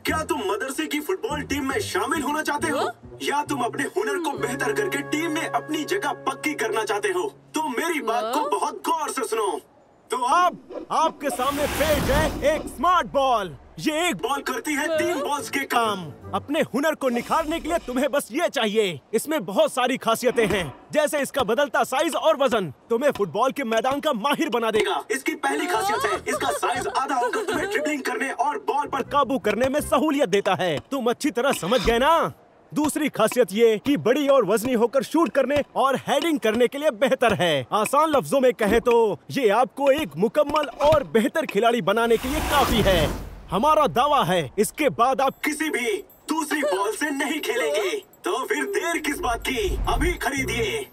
क्या तुम मदरसे की फुटबॉल टीम में शामिल होना चाहते हो या तुम अपने हुनर को बेहतर करके टीम में अपनी जगह पक्की करना चाहते हो? तो मेरी बात को बहुत गौर से सुनो। तो अब आपके सामने पेश है एक स्मार्ट बॉल। ये एक बॉल करती है 3 बॉल्स के काम। अपने हुनर को निखारने के लिए तुम्हें बस ये चाहिए। इसमें बहुत सारी खासियतें हैं, जैसे इसका बदलता साइज और वजन तुम्हें फुटबॉल के मैदान का माहिर बना देगा। इसकी पहली खासियत है इसका साइज आधा होकर तुम्हें ड्रिबलिंग करने और बॉल पर काबू करने में सहूलियत देता है। तुम अच्छी तरह समझ गए ना? दूसरी खासियत ये कि बड़ी और वजनी होकर शूट करने और हेडिंग करने के लिए बेहतर है। आसान लफ्जों में कहें तो ये आपको एक मुकम्मल और बेहतर खिलाड़ी बनाने के लिए काफी है। हमारा दावा है इसके बाद आप किसी भी दूसरी बॉल से नहीं खेलेंगे। तो फिर देर किस बात की, अभी खरीदिए।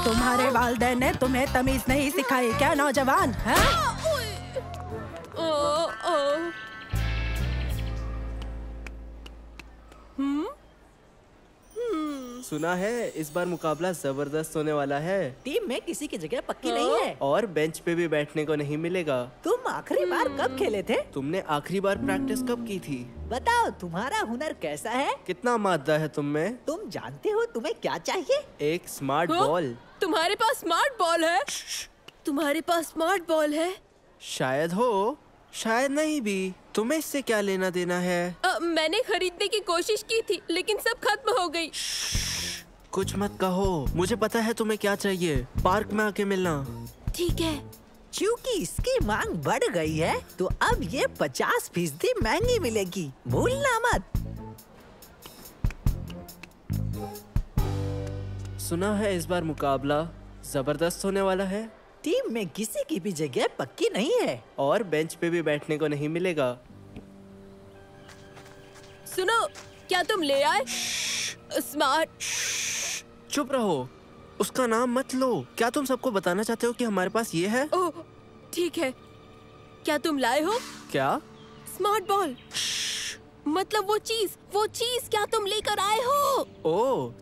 तुम्हारे वालिदैन ने तुम्हें तमीज नहीं सिखाई क्या नौजवान? सुना है इस बार मुकाबला जबरदस्त होने वाला है। टीम में किसी की जगह पक्की नहीं है और बेंच पे भी बैठने को नहीं मिलेगा। तुम आखिरी बार कब खेले थे? तुमने आखिरी बार प्रैक्टिस कब की थी? बताओ तुम्हारा हुनर कैसा है? कितना मादा है तुम में? तुम जानते हो तुम्हें क्या चाहिए? एक स्मार्ट बॉल। तुम्हारे पास स्मार्ट बॉल है? तुम्हारे पास स्मार्ट बॉल है? शायद हो, शायद नहीं भी। तुम्हें इससे क्या लेना देना है? मैंने खरीदने की कोशिश की थी लेकिन सब खत्म हो गई। कुछ मत कहो, मुझे पता है तुम्हें क्या चाहिए। पार्क में आके मिलना। ठीक है। क्योंकि इसकी मांग बढ़ गई है तो अब ये 50% महंगी मिलेगी, भूलना मत। सुना है इस बार मुकाबला जबरदस्त होने वाला है। टीम में किसी की भी जगह पक्की नहीं है और बेंच पे भी बैठने को नहीं मिलेगा। सुनो, क्या तुम ले आए स्मार्ट? चुप रहो, उसका नाम मत लो। क्या तुम सबको बताना चाहते हो कि हमारे पास ये है? ओह ठीक है। क्या तुम लाए हो? क्या? Smart ball. मतलब वो चीज क्या तुम लेकर आए हो? ओह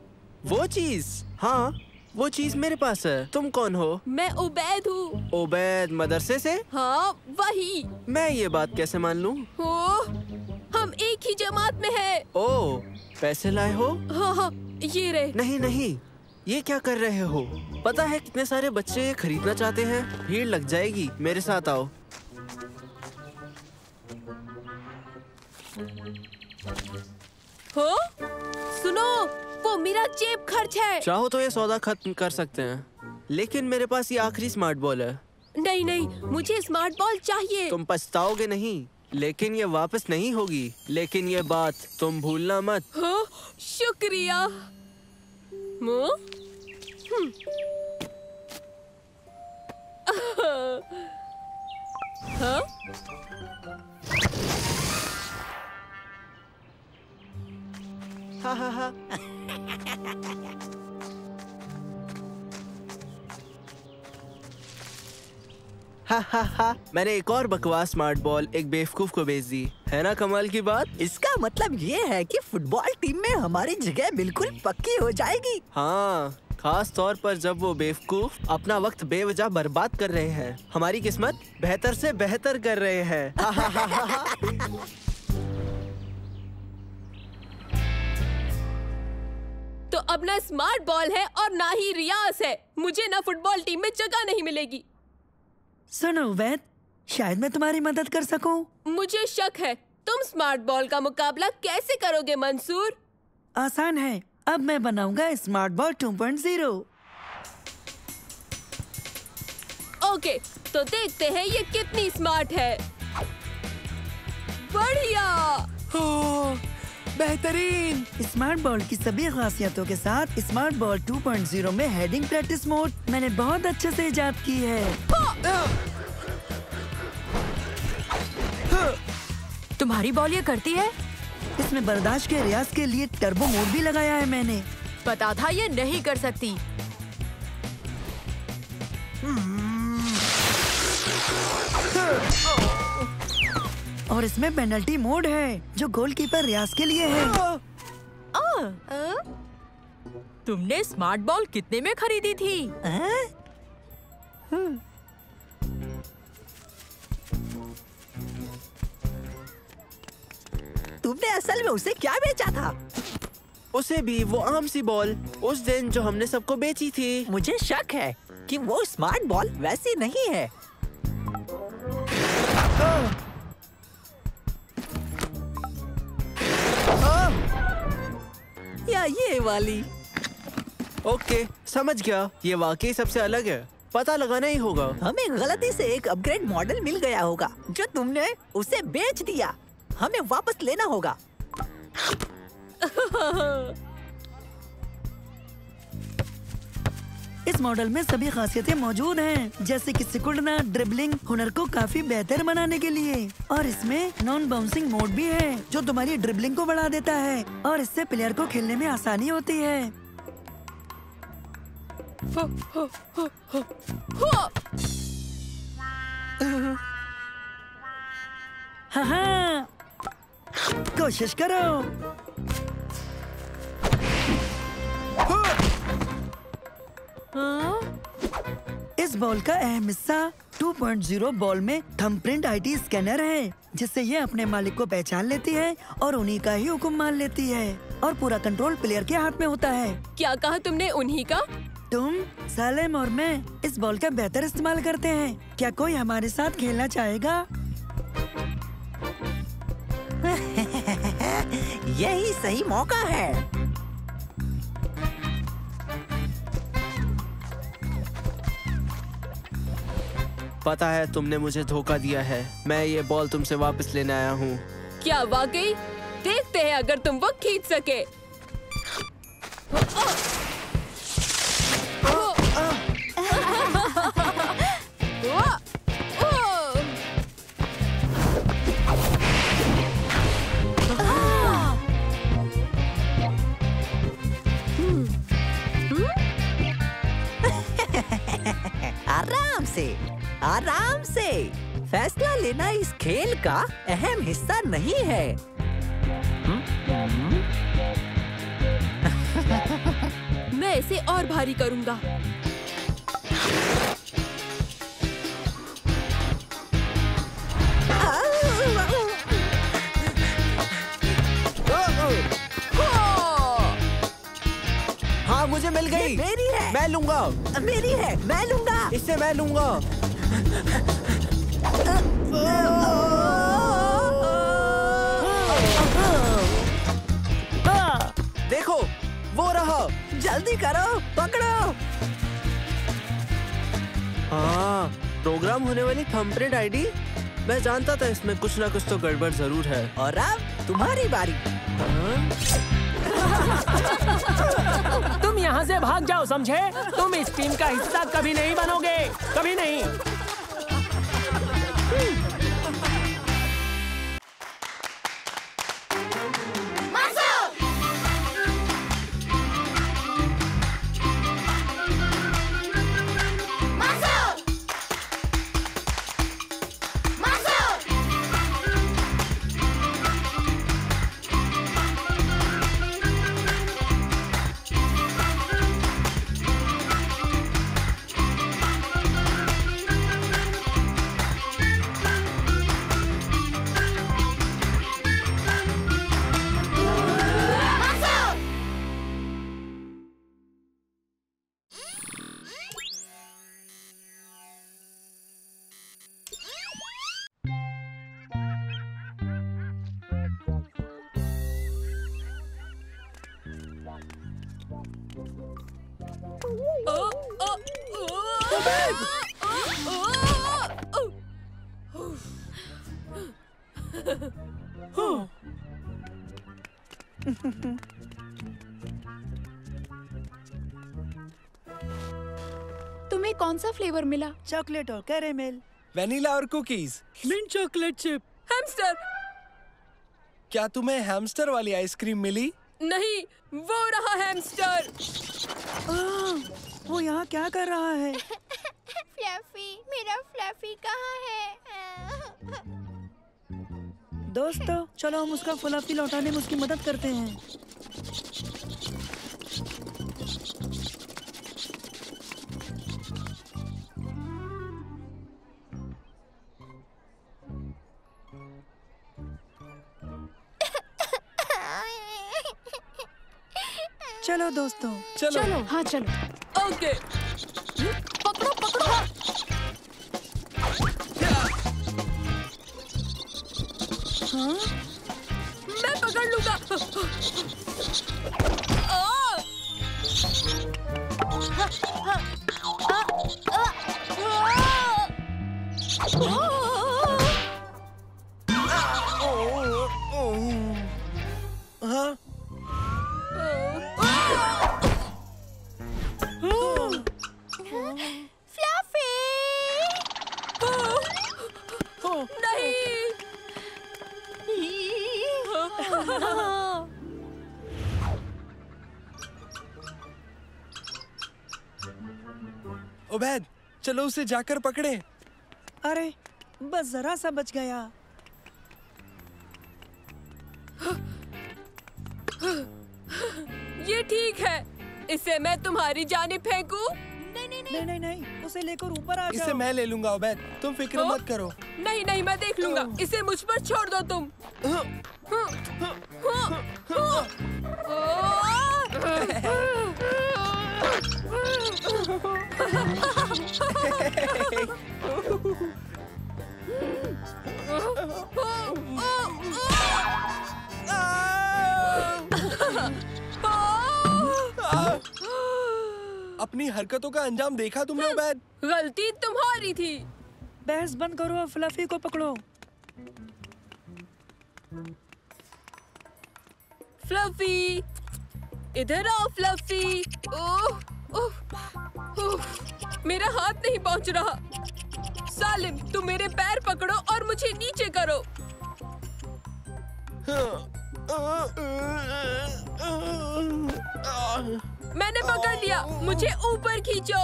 वो चीज, हाँ वो चीज मेरे पास है। तुम कौन हो? मैं उबैद हूँ। उबैद मदरसे से? हाँ वही। मैं ये बात कैसे मान लूँ? हम एक ही जमात में हैं। ओह पैसे लाए हो? हाँ ये रहे। नहीं, ये क्या कर रहे हो? पता है कितने सारे बच्चे ये खरीदना चाहते हैं। भीड़ लग जाएगी, मेरे साथ आओ। सुनो, वो मेरा जेब खर्च है। चाहो तो ये सौदा खत्म कर सकते हैं, लेकिन मेरे पास ये आखिरी स्मार्ट बॉल है। नहीं, मुझे स्मार्ट बॉल चाहिए। तुम पछताओगे नहीं, लेकिन ये वापस नहीं होगी। लेकिन ये बात तुम भूलना मत। शुक्रिया। हा। हा। मैंने एक और बकवास स्मार्ट बॉल एक बेवकूफ को बेच दी है ना? कमाल की बात। इसका मतलब ये है कि फुटबॉल टीम में हमारी जगह बिल्कुल पक्की हो जाएगी। हाँ, खास तौर पर जब वो बेवकूफ अपना वक्त बेवजह बर्बाद कर रहे हैं। हमारी किस्मत बेहतर से बेहतर कर रहे हैं। तो अब ना स्मार्ट बॉल है और ना ही रियाज है। मुझे ना फुटबॉल टीम में जगह नहीं मिलेगी। सुनो उबैद, शायद मैं तुम्हारी मदद कर सकूं। मुझे शक है, तुम स्मार्ट बॉल का मुकाबला कैसे करोगे मंसूर? आसान है, अब मैं बनाऊंगा स्मार्ट बॉल 2.0। ओके, तो देखते हैं ये कितनी स्मार्ट है। बढ़िया। बेहतरीन। स्मार्ट बॉल की सभी खासियतों के साथ स्मार्ट बॉल 2.0 में हेडिंग प्रैक्टिस मोड मैंने बहुत अच्छे से इजाद की है। तुम्हारी बॉल ये करती है? इसमें बर्दाश्त के रियाज के लिए टर्बो मोड भी लगाया है मैंने। पता था ये नहीं कर सकती। और इसमें पेनल्टी मोड है जो गोलकीपर रियाज के लिए है। तुमने स्मार्ट बॉल कितने में खरीदी थी? तुमने असल में उसे क्या बेचा था? उसे भी वो आम सी बॉल, उस दिन जो हमने सबको बेची थी। मुझे शक है कि वो स्मार्ट बॉल वैसी नहीं है। या ये वाली। ओके, समझ गया। ये वाकई सबसे अलग है। पता लगाना ही होगा। हमें गलती से एक अपग्रेड मॉडल मिल गया होगा जो तुमने उसे बेच दिया। हमें वापस लेना होगा। इस मॉडल में सभी खासियतें मौजूद हैं, जैसे कि सिकुड़ना, ड्रिबलिंग, हुनर को काफी बेहतर बनाने के लिए। और इसमें नॉन बाउंसिंग मोड भी है जो तुम्हारी ड्रिबलिंग को बढ़ा देता है और इससे प्लेयर को खेलने में आसानी होती है। हाँ, कोशिश करो। इस बॉल का अहम हिस्सा 2.0 बॉल में थंबप्रिंट आईटी स्कैनर है, जिससे ये अपने मालिक को पहचान लेती है और उन्हीं का ही हुक्म मान लेती है और पूरा कंट्रोल प्लेयर के हाथ में होता है। क्या कहा तुमने? उन्हीं का? तुम, सालेम और मैं इस बॉल का बेहतर इस्तेमाल करते हैं। क्या कोई हमारे साथ खेलना चाहेगा? यही सही मौका है। पता है तुमने मुझे धोखा दिया है। मैं ये बॉल तुमसे वापस लेने आया हूँ। क्या वाकई? देखते हैं अगर तुम वो खींच सके। आराम से। फैसला लेना इस खेल का अहम हिस्सा नहीं है। मैं इसे और भारी करूंगा। हाँ, मुझे मिल गई। मेरी है। मैं लूंगा। मेरी है। मैं लूंगा। इससे मैं लूंगा। देखो, वो रहा। जल्दी करो, पकड़ो। हाँ, प्रोग्राम होने वाली थंबप्रिंट आईडी। मैं जानता था इसमें कुछ ना कुछ तो गड़बड़ जरूर है। और अब तुम्हारी बारी। तुम यहाँ से भाग जाओ, समझे? तुम इस टीम का हिस्सा कभी नहीं बनोगे, कभी नहीं। तुम्हें कौन सा फ्लेवर मिला? चॉकलेट और कैरेमल। वेनिला और cookies. Mint chocolate chip. Hamster. क्या तुम्हें हैमस्टर वाली आइसक्रीम मिली? नहीं, वो रहा हैमस्टर। वो यहाँ क्या कर रहा है? फ्लफी, मेरा फ्लफी कहाँ है? दोस्तों चलो हम उसका फ्लफी लौटाने में उसकी मदद करते हैं। चलो दोस्तों चलो हाँ चलो। ओके पकड़ो पकड़ो। हाँ मैं पकड़ लूंगा। हाँ फ्लफी! उबैद, चलो उसे जाकर पकड़े। अरे बस जरा सा बच गया। ये ठीक है। इसे मैं तुम्हारी जानिब फेंकूं? नहीं, उसे लेकर ऊपर आ जाओ। इसे मैं ले लूंगा उबैद, तुम फिक्र मत करो। नहीं, मैं देख लूंगा। इसे मुझ पर छोड़ दो तुम। अपनी हरकतों का अंजाम देखा तुमने उबैद? गलती तुम्हारी थी। बहस बंद करो और फ्लफी को पकड़ो। फ्लफी, इधर आओ फ्लफी। ओह, मेरा हाथ नहीं पहुंच रहा। सालिम, तुम मेरे पैर पकड़ो और मुझे नीचे करो। मैंने पकड़ लिया, मुझे ऊपर खींचो।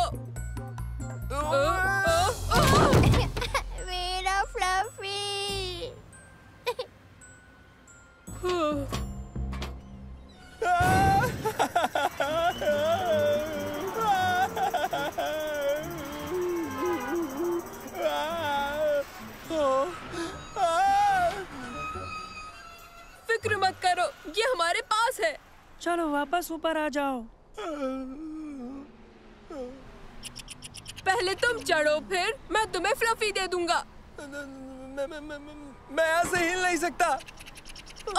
मेरा फ्लफी! फिक्र मत करो, ये हमारे पास है। चलो वापस ऊपर आ जाओ। पहले तुम चढ़ो, फिर मैं तुम्हें फ्लफी दे दूंगा। मैं यहाँ से हिल नहीं सकता।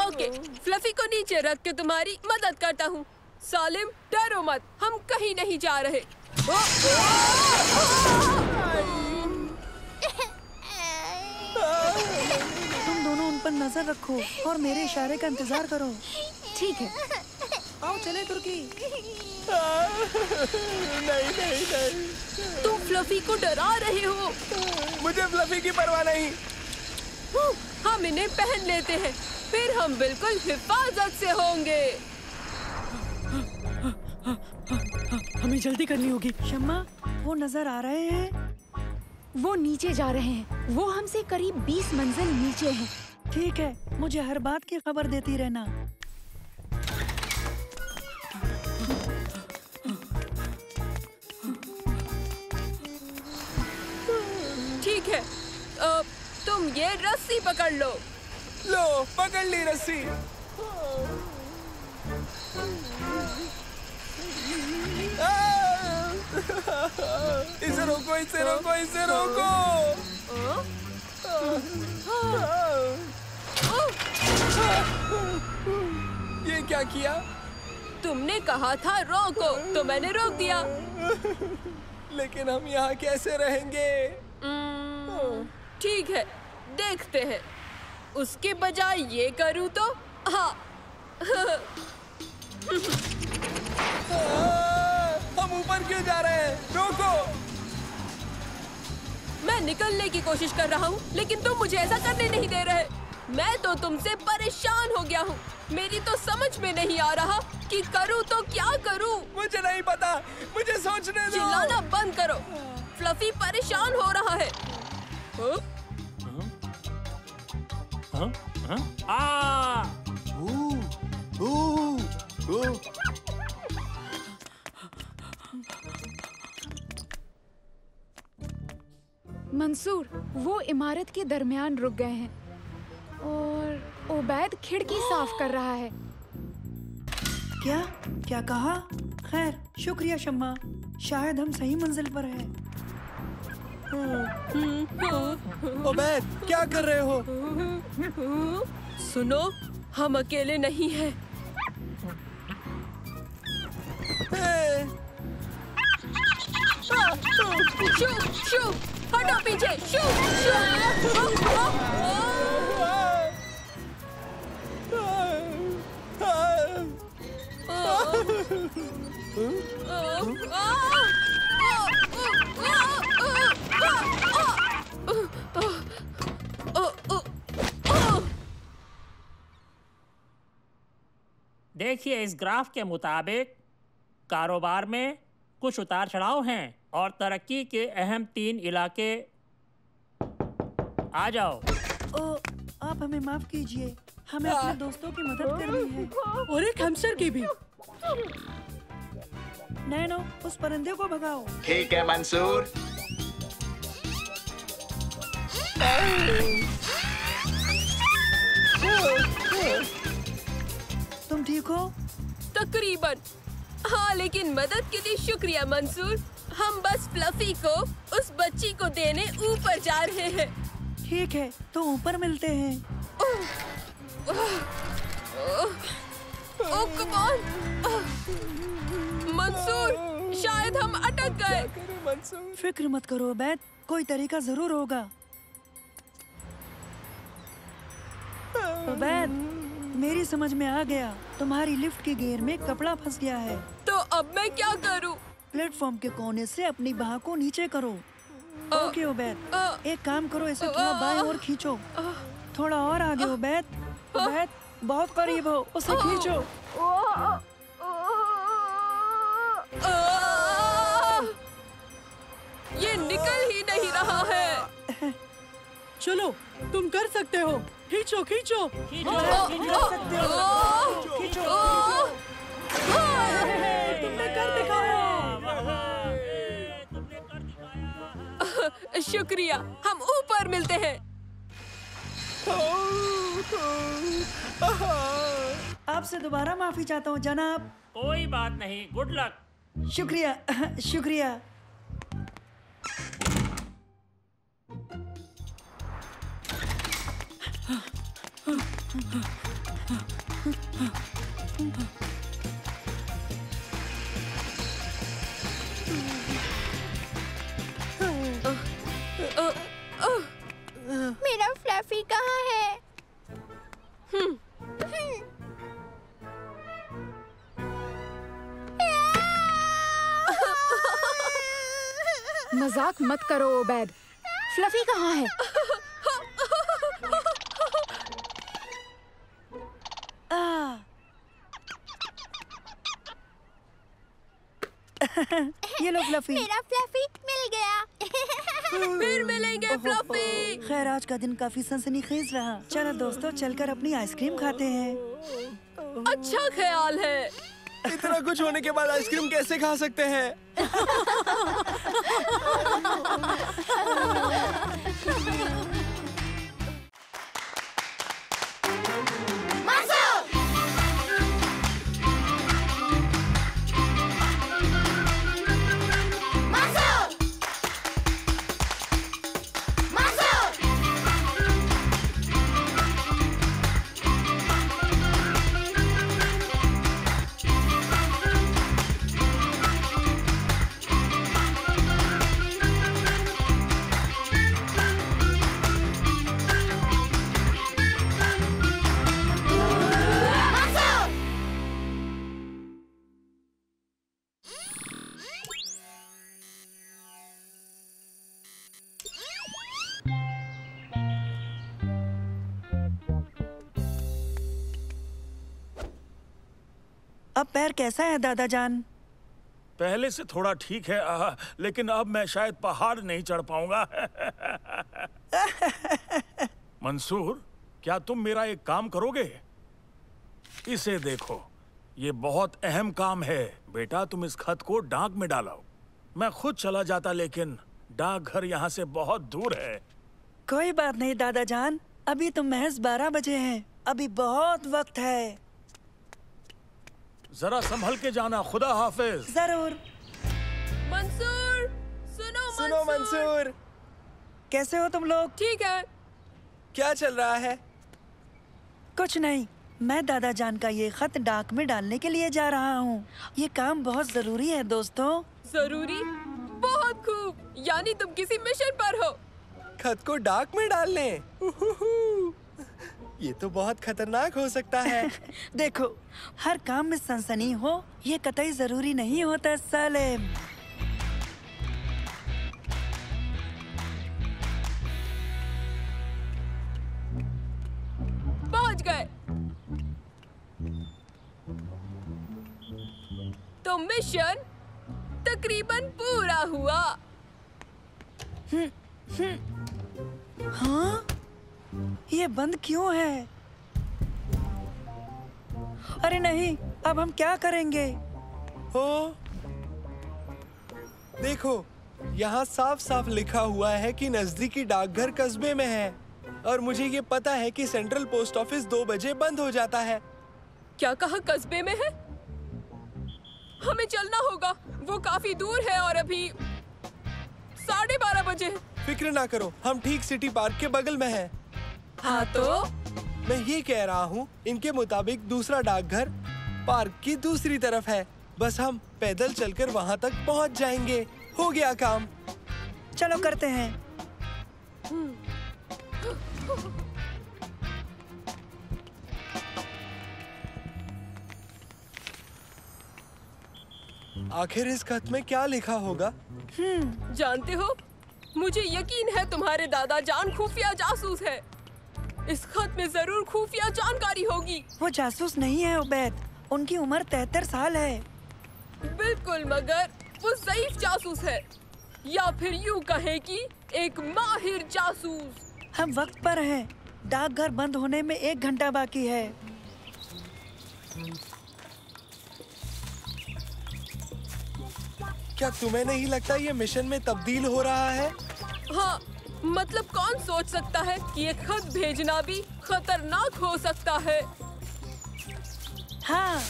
ओके, फ्लफी को नीचे रख के तुम्हारी मदद करता हूँ। सालिम, डरो मत, हम कहीं नहीं जा रहे। तुम दोनों उन पर नजर रखो और मेरे इशारे का इंतजार करो। ठीक है। आओ चले तुर्की। नहीं। तुम फ्लफी को डरा रहे हो। मुझे फ्लफी की परवाह नहीं। हम इन्हें पहन लेते हैं, फिर हम बिल्कुल हिफाजत से होंगे। हमें जल्दी करनी होगी। शम्मा, वो नजर आ रहे हैं? वो नीचे जा रहे हैं। वो हमसे करीब 20 मंजिल नीचे हैं। ठीक है, मुझे हर बात की खबर देती रहना। ठीक है, तुम ये रस्सी पकड़ लो। लो, पकड़ ली रस्सी। इसे रोको, इसे रोको, इसे रोको। ये क्या किया? तुमने कहा था रोको, तो मैंने रोक दिया। लेकिन हम यहाँ कैसे रहेंगे? ठीक है, देखते हैं। उसके बजाय ये करूँ तो? हाँ। हम ऊपर क्यों जा रहे हैं? रोको! मैं निकलने की कोशिश कर रहा हूँ, लेकिन तुम मुझे ऐसा करने नहीं दे रहे। मैं तो तुमसे परेशान हो गया हूँ। मेरी तो समझ में नहीं आ रहा कि करूँ तो क्या करूँ। मुझे नहीं पता, मुझे सोचने दो। चिल्लाना बंद करो। फ्लफी परेशान हो रहा है। मंसूर, वो इमारत के दरमियान रुक गए हैं और ओबैद खिड़की साफ कर रहा है। क्या कहा? खैर, शुक्रिया शम्मा, शायद हम सही मंजिल पर हैं। ओबैद, क्या कर रहे हो? सुनो, हम अकेले नहीं हैं। शू, शू, हटो पीछे, शू, देखिए, इस ग्राफ के मुताबिक कारोबार में कुछ उतार चढ़ाव हैं और तरक्की के अहम 3 इलाके। आ जाओ। आप हमें माफ कीजिए, हमें अपने दोस्तों की मदद करनी है। और एक हैमस्टर की भी। नैनो, उस परिंदे को भगाओ। ठीक है मंसूर। तुम ठीक हो? तकरीबन। हाँ, लेकिन मदद के लिए शुक्रिया मंसूर। हम बस फ्लफी को उस बच्ची को देने ऊपर जा रहे हैं। ठीक है, तो ऊपर मिलते हैं। ओह कम ऑन मंसूर, शायद हम अटक गए। फिक्र मत करो ओबैद, कोई तरीका जरूर होगा। ओबैद, मेरी समझ में आ गया, तुम्हारी लिफ्ट के गियर में कपड़ा फंस गया है। तो अब मैं क्या करूं? प्लेटफॉर्म के कोने से अपनी बाह को नीचे करो। ओके ओबैद, एक काम करो, इसे थोड़ा बाएं और खींचो। थोड़ा और आगे ओबैद। ओबैद, बहुत करीब हो, उसे खींचो। ये निकल ही नहीं रहा है। चलो, तुम कर सकते हो। खींचो खींचो। तुमने कर दिखाया। शुक्रिया, हम ऊपर मिलते हैं। आपसे दोबारा माफी चाहता हूँ जनाब। कोई बात नहीं, गुड लक। शुक्रिया शुक्रिया। मेरा फ्लफी कहाँ है? मजाक मत करो ओबैद, फ्लफी कहाँ है? ये लो फ्लफी। मेरा फ्लफी मिल गया। फिर मिलेंगे फ्लफी। खैर, आज का दिन काफी सनसनीखेज रहा। चलो दोस्तों, चलकर अपनी आइसक्रीम खाते हैं। अच्छा ख्याल है। इतना कुछ होने के बाद आइसक्रीम कैसे खा सकते हैं? अब पैर कैसा है दादा जान? पहले से थोड़ा ठीक है, लेकिन अब मैं शायद पहाड़ नहीं चढ़ पाऊंगा। मंसूर, क्या तुम मेरा एक काम करोगे? इसे देखो, ये बहुत अहम काम है। बेटा, तुम इस खत को डाक में डालो। मैं खुद चला जाता, लेकिन डाकघर यहाँ से बहुत दूर है। कोई बात नहीं दादाजान, अभी तो महज 12 बजे हैं, अभी बहुत वक्त है। जरा संभल के जाना। खुदा हाफिज। जरूर। मंसूर, सुनो मंसूर। कैसे हो तुम लोग? ठीक है। क्या चल रहा है? कुछ नहीं, मैं दादाजान का ये खत डाक में डालने के लिए जा रहा हूँ। ये काम बहुत जरूरी है दोस्तों। जरूरी? बहुत खूब, यानी तुम किसी मिशन पर हो। खत को डाक में डालने? ये तो बहुत खतरनाक हो सकता है। देखो, हर काम में सनसनी हो ये कतई जरूरी नहीं होता सालेम। पहुंच गए। तो मिशन तकरीबन पूरा हुआ। हाँ? ये बंद क्यों है? अरे नहीं, अब हम क्या करेंगे? हो, देखो, यहाँ साफ साफ लिखा हुआ है कि नजदीकी डाकघर कस्बे में है, और मुझे ये पता है कि सेंट्रल पोस्ट ऑफिस 2 बजे बंद हो जाता है। क्या कहा कस्बे में है? हमें चलना होगा, वो काफी दूर है और अभी 12:30 बजे है। फिक्र ना करो, हम ठीक सिटी पार्क के बगल में हैं। हाँ तो? मैं ये कह रहा हूँ, इनके मुताबिक दूसरा डाकघर पार्क की दूसरी तरफ है। बस हम पैदल चलकर वहाँ तक पहुँच जाएंगे। हो गया काम। चलो करते हैं। आखिर इस खत में क्या लिखा होगा? जानते हो, मुझे यकीन है तुम्हारे दादा जान खुफिया जासूस है। इस खत में जरूर खुफिया जानकारी होगी। वो जासूस नहीं है उबैद, उनकी उम्र 73 साल है। बिल्कुल, मगर वो ज़ईफ जासूस है, या फिर यूँ कहें कि एक माहिर जासूस। हम वक्त पर हैं। डाकघर बंद होने में 1 घंटा बाकी है। क्या तुम्हें नहीं लगता ये मिशन में तब्दील हो रहा है? हाँ, मतलब कौन सोच सकता है कि ये खत भेजना भी खतरनाक हो सकता है। हाँ।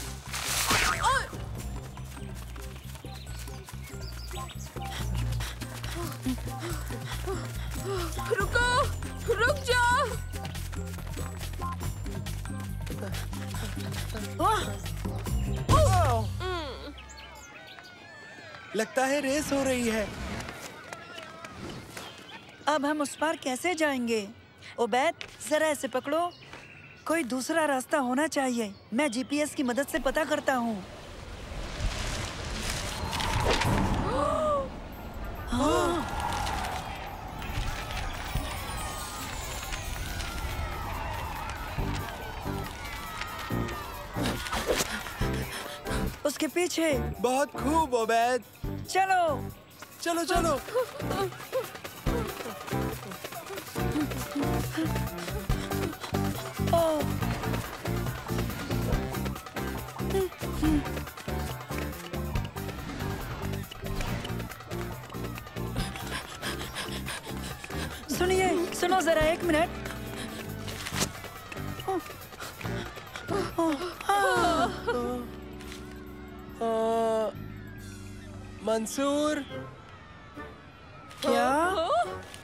रुको, रुक जाओ। लगता है रेस हो रही है। अब हम उस पार कैसे जाएंगे? उबैद, जरा ऐसे पकड़ो। कोई दूसरा रास्ता होना चाहिए। मैं जीपीएस की मदद से पता करता हूँ। हाँ। उसके पीछे। बहुत खूब उबैद। चलो चलो चलो। सुनिए, सुनो जरा 1 मिनट। मंसूर, क्या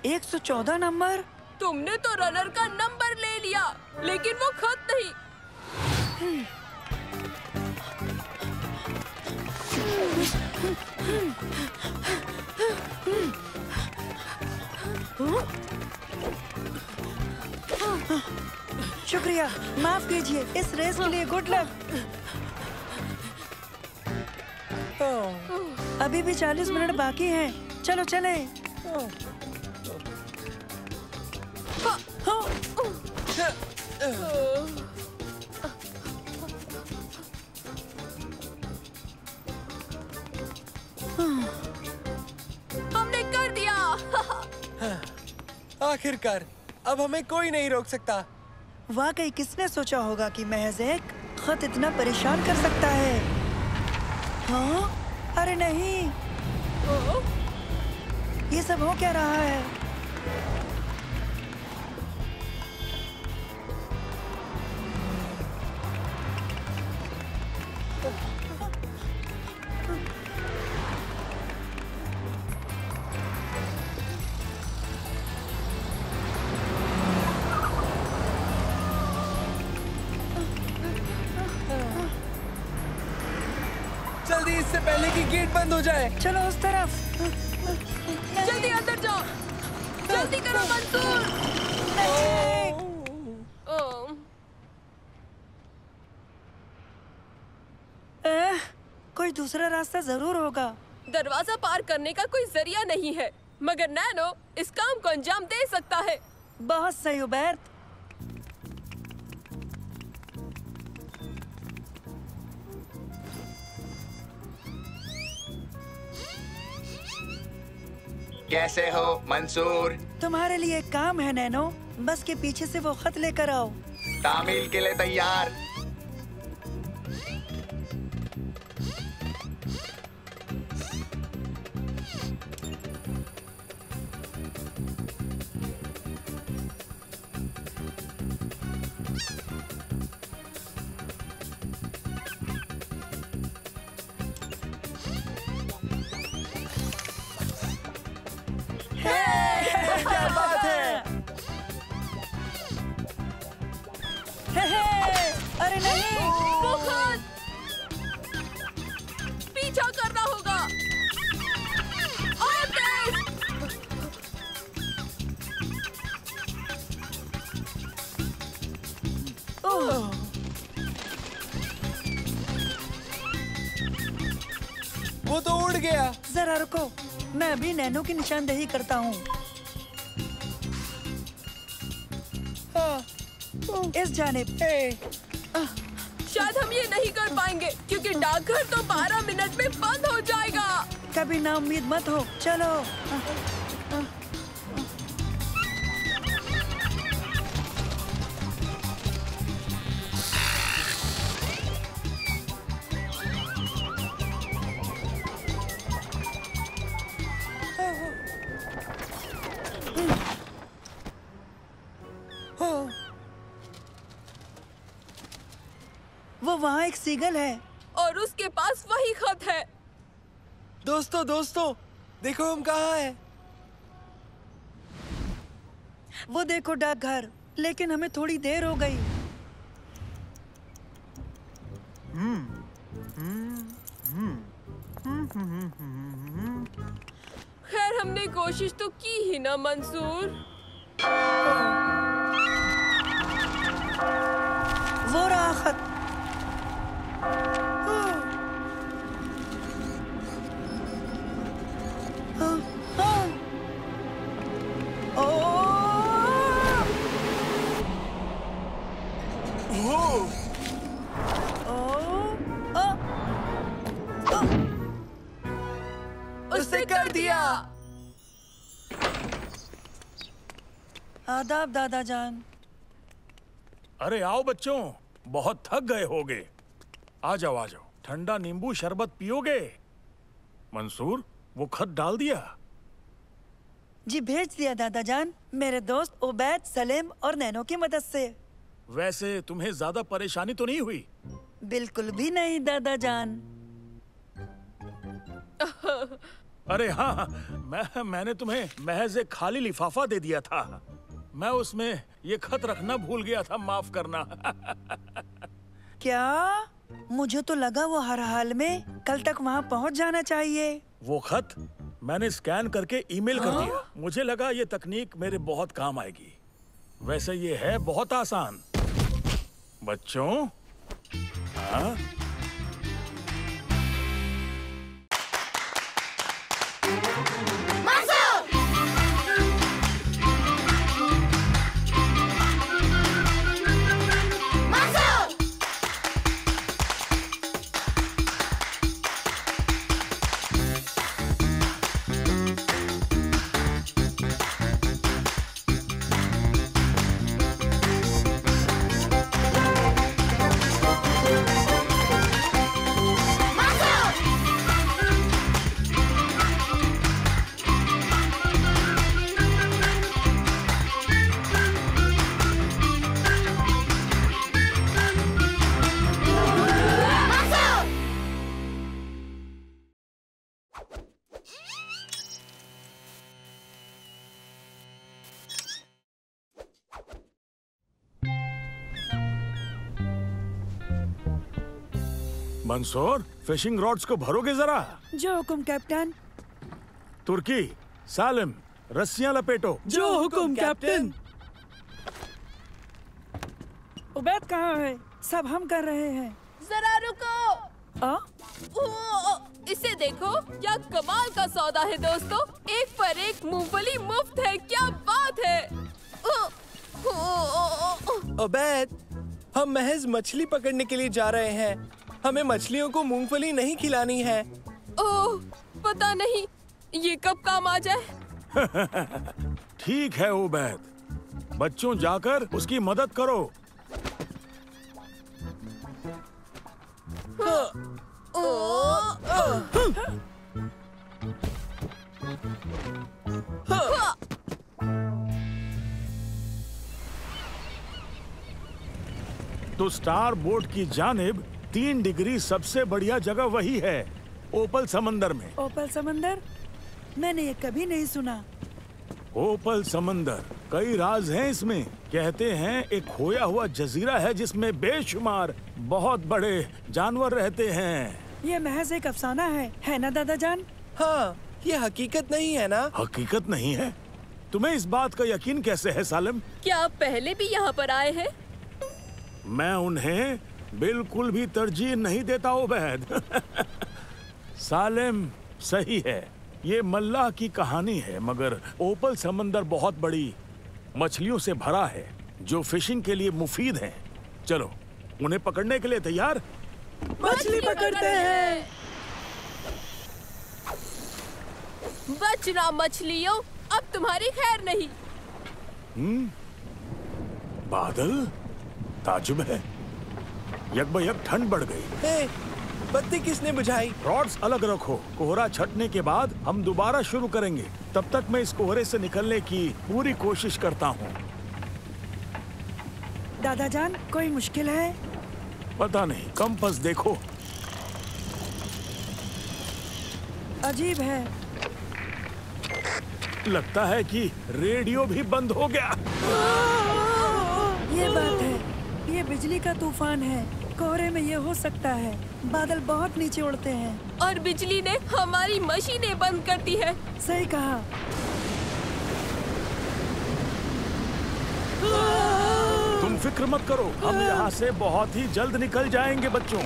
114 नंबर? तुमने तो रनर का नंबर ले लिया, लेकिन वो खत नहीं। शुक्रिया, माफ कीजिए। इस रेस के लिए गुड लक। अभी भी 40 मिनट बाकी हैं। चलो चले। आखिरकार अब हमें कोई नहीं रोक सकता। वाकई किसने सोचा होगा कि महज एक खत इतना परेशान कर सकता है? हाँ? अरे नहीं, ये सब हो क्या रहा है? जल्दी, इससे पहले कि गेट बंद हो जाए। चलो उस तरफ। जल्दी अंदर जाओ, जल्दी करो मंसूर। कोई दूसरा रास्ता जरूर होगा। दरवाजा पार करने का कोई जरिया नहीं है, मगर नैनो इस काम को अंजाम दे सकता है। बहुत सही उबैद। कैसे हो मंसूर? तुम्हारे लिए एक काम है नैनो, बस के पीछे से वो खत लेकर आओ। तामील के लिए तैयार। क्या बात है? अरे नहीं, वो खत पीछा करना होगा। और तेज। वो तो उड़ गया। जरा रुको, मैं अभी नैनो की निशानदेही करता हूँ। इस जानिब। शायद हम ये नहीं कर पाएंगे क्योंकि डाकघर तो 12 मिनट में बंद हो जाएगा। कभी ना उम्मीद मत हो। चलो। वो वहाँ एक सीगल है और उसके पास वही खत है। दोस्तों, देखो हम कहाँ हैं। वो देखो डाकघर, लेकिन हमें थोड़ी देर हो गई। खैर हमने कोशिश तो की ही ना मंसूर। वो रहा खत। उसने कर दिया। आदाब दादा जान। अरे आओ बच्चों, बहुत थक गए होगे। आ जाओ आ जाओ, ठंडा नींबू शरबत पियोगे? मंसूर, वो खत डाल दिया? जी भेज दिया दादा जान, मेरे दोस्त उबैद, सलेम और नैनो की मदद से। वैसे तुम्हें ज्यादा परेशानी तो नहीं हुई? बिल्कुल भी नहीं दादा जान। अरे हाँ, मैंने तुम्हें महज एक खाली लिफाफा दे दिया था। मैं उसमें ये खत रखना भूल गया था, माफ करना। क्या? मुझे तो लगा वो हर हाल में कल तक वहाँ पहुँच जाना चाहिए। वो खत मैंने स्कैन करके ईमेल कर दिया। मुझे लगा ये तकनीक मेरे बहुत काम आएगी। वैसे ये है बहुत आसान। बच्चों, हाँ? मंसूर, फिशिंग रॉड्स को भरोगे जरा? जो हुकुम कैप्टन। तुर्की, सालिम, रस्सियां लपेटो। जो हुकुम कैप्टन। उबैद कहाँ है? सब हम कर रहे हैं। जरा रुको। इसे देखो, क्या कमाल का सौदा है दोस्तों। एक पर एक मूंगफली मुफ्त है। क्या बात है। उबैद, हम महज मछली पकड़ने के लिए जा रहे हैं। हमें मछलियों को मूंगफली नहीं खिलानी है। ओह, पता नहीं ये कब काम आ जाए। ठीक है उबैद, बच्चों जाकर उसकी मदद करो। तो स्टार बोर्ड की जानिब 3 डिग्री सबसे बढ़िया जगह वही है, ओपल समंदर में। ओपल समंदर? मैंने ये कभी नहीं सुना। ओपल समंदर, कई राज हैं इसमें। कहते हैं एक खोया हुआ जजीरा है जिसमें बेशुमार बहुत बड़े जानवर रहते हैं। ये महज एक अफसाना है ना दादा जान? हाँ, ये हकीकत नहीं है ना? हकीकत नहीं है? तुम्हें इस बात का यकीन कैसे है सालिम? क्या आप पहले भी यहाँ पर आए हैं? मैं उन्हें बिल्कुल भी तरजीह नहीं देता उबैद। सालिम सही है, ये मल्लाह की कहानी है, मगर ओपल समंदर बहुत बड़ी मछलियों से भरा है जो फिशिंग के लिए मुफीद हैं। चलो, उन्हें पकड़ने के लिए तैयार? मछली पकड़ते हैं। बचना मछलियों, अब तुम्हारी खैर नहीं। बादल ताजुब है, यकबयक ठंड बढ़ गई। बत्ती किसने बुझाई? रॉड्स अलग रखो, कोहरा छटने के बाद हम दोबारा शुरू करेंगे। तब तक मैं इस कोहरे से निकलने की पूरी कोशिश करता हूँ। दादा जान, कोई मुश्किल है? पता नहीं, कंपास देखो। अजीब है। लगता है कि रेडियो भी बंद हो गया। ये बात है, ये बिजली का तूफान है। कोहरे में ये हो सकता है। बादल बहुत नीचे उड़ते हैं और बिजली ने हमारी मशीनें बंद कर दी है। सही कहा। तुम फिक्र मत करो, हम यहाँ से बहुत ही जल्द निकल जाएंगे बच्चों।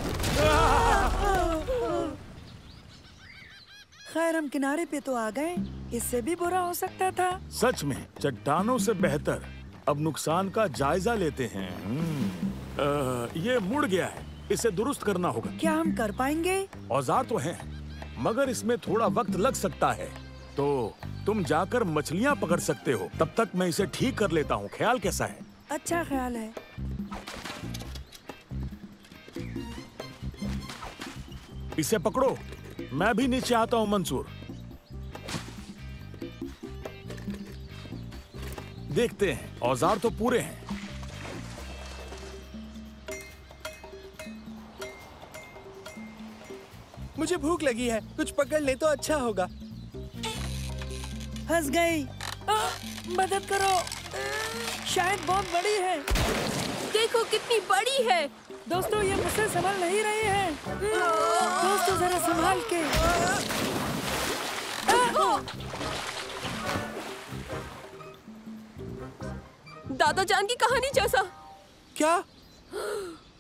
खैर, हम किनारे पे तो आ गए। इससे भी बुरा हो सकता था। सच में चट्टानों से बेहतर। अब नुकसान का जायजा लेते हैं। ये मुड़ गया है, इसे दुरुस्त करना होगा। क्या हम कर पाएंगे? औजार तो हैं, मगर इसमें थोड़ा वक्त लग सकता है। तो तुम जाकर मछलियाँ पकड़ सकते हो, तब तक मैं इसे ठीक कर लेता हूँ। ख्याल कैसा है? अच्छा ख्याल है। इसे पकड़ो, मैं भी नीचे आता हूँ मंसूर। देखते हैं, औजार तो पूरे हैं। मुझे भूख लगी है, कुछ पकड़ ले तो अच्छा होगा। फंस गई। मदद करो, शायद बहुत बड़ी है। देखो कितनी बड़ी है। दोस्तों, ये मुझसे संभल नहीं रही है। दोस्तों, जरा संभाल के। दादा जान की कहानी जैसा। क्या?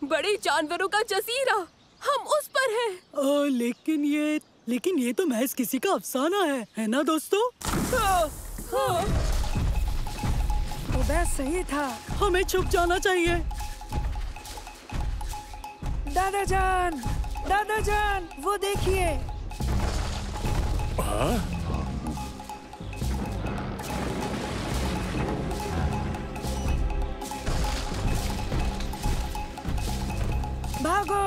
बड़े जानवरों का जजीरा, हम उस पर हैं। लेकिन ये तो महज किसी का अफसाना है ना दोस्तों? उबैद सही था, हमें छुप जाना चाहिए। दादा जान, वो देखिए। भागो।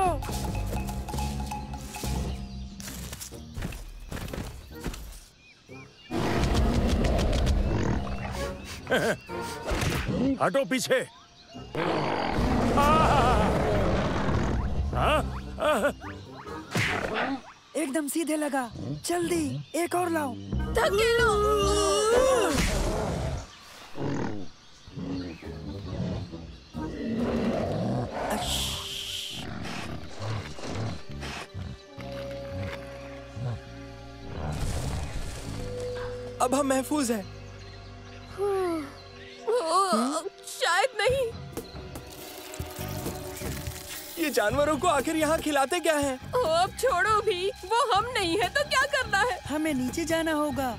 हटो पीछे। एकदम सीधे लगा। जल्दी, एक और लाओ। धकेलो। अब हम महफूज हैं। शायद नहीं। ये जानवरों को आखिर यहाँ खिलाते क्या हैं? अब छोड़ो भी, वो हम नहीं है तो क्या करना है? हमें नीचे जाना होगा।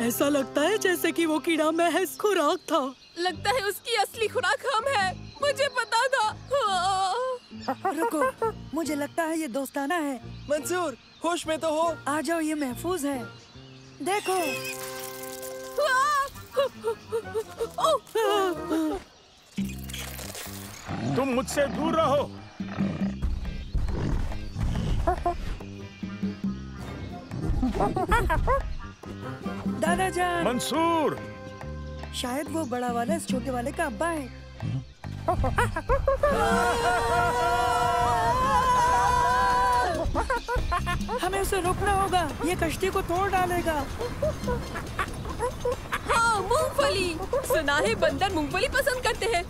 ऐसा लगता है जैसे कि वो कीड़ा महज खुराक था। लगता है उसकी असली खुराक हम है। मुझे पता था। रुको, मुझे लगता है ये दोस्ताना है। मंसूर, होश में तो हो। आ जाओ, ये महफूज है। देखो। तुम मुझसे दूर रहो। दादाजान। मंसूर। शायद वो बड़ा वाला इस छोटे वाले का अब्बा है। हमें उसे रोकना होगा, ये कश्ती को तोड़ डालेगा। हाँ, मूंगफली। सुना है बंदर मूंगफली पसंद करते हैं।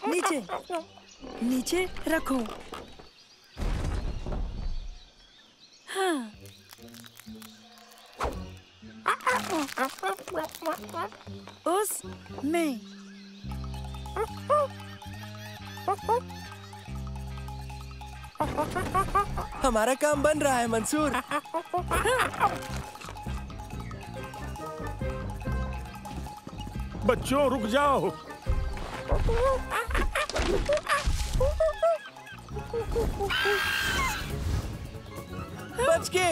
नीचे नीचे रखो। हाँ। उस में हमारा काम बन रहा है मंसूर। बच्चों रुक जाओ। बच के।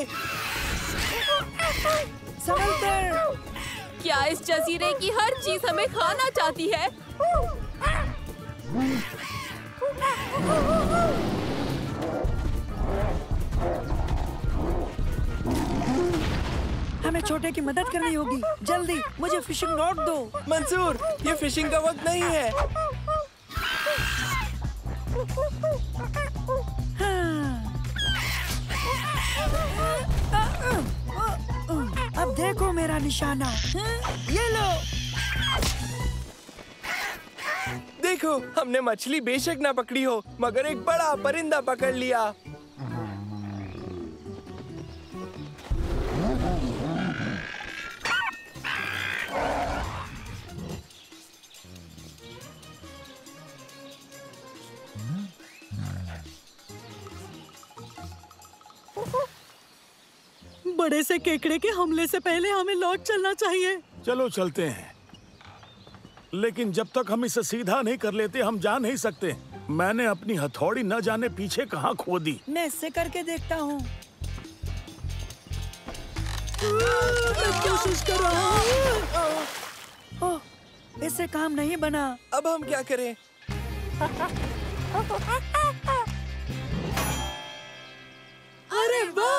क्या इस जजीरे की हर चीज हमें खाना चाहती है? हमें छोटे की मदद करनी होगी। जल्दी मुझे फिशिंग रॉड दो। मंसूर, ये फिशिंग का वक्त नहीं है। अब देखो मेरा निशाना। ये लो। देखो, हमने मछली बेशक ना पकड़ी हो, मगर एक बड़ा परिंदा पकड़ लिया। बड़े से केकड़े के हमले से पहले हमें लौट चलना चाहिए। चलो चलते हैं, लेकिन जब तक हम इसे सीधा नहीं कर लेते हम जा नहीं सकते। मैंने अपनी हथौड़ी न जाने पीछे कहाँ खो दी। मैं इससे करके देखता हूँ। कोशिश कर रहा हूँ। ओह, इससे काम नहीं बना। अब हम क्या करें? अरे वाह!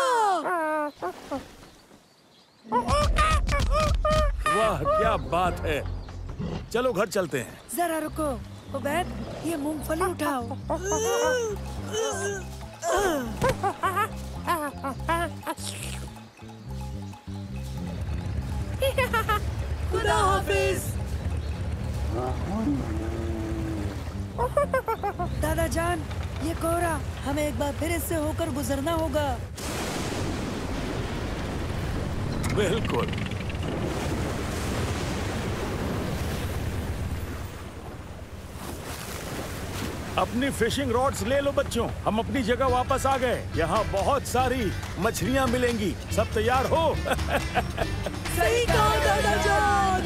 वाह, क्या बात है। चलो घर चलते हैं। जरा रुको उबैद, ये मूंगफली उठाओ। खुदा हाफिज। दादाजान, ये कोहरा, हमें एक बार फिर इससे होकर गुजरना होगा। बिल्कुल। अपनी फिशिंग रॉड्स ले लो बच्चों, हम अपनी जगह वापस आ गए। यहाँ बहुत सारी मछलियाँ मिलेंगी। सब तैयार हो? सही कहा दादाजान।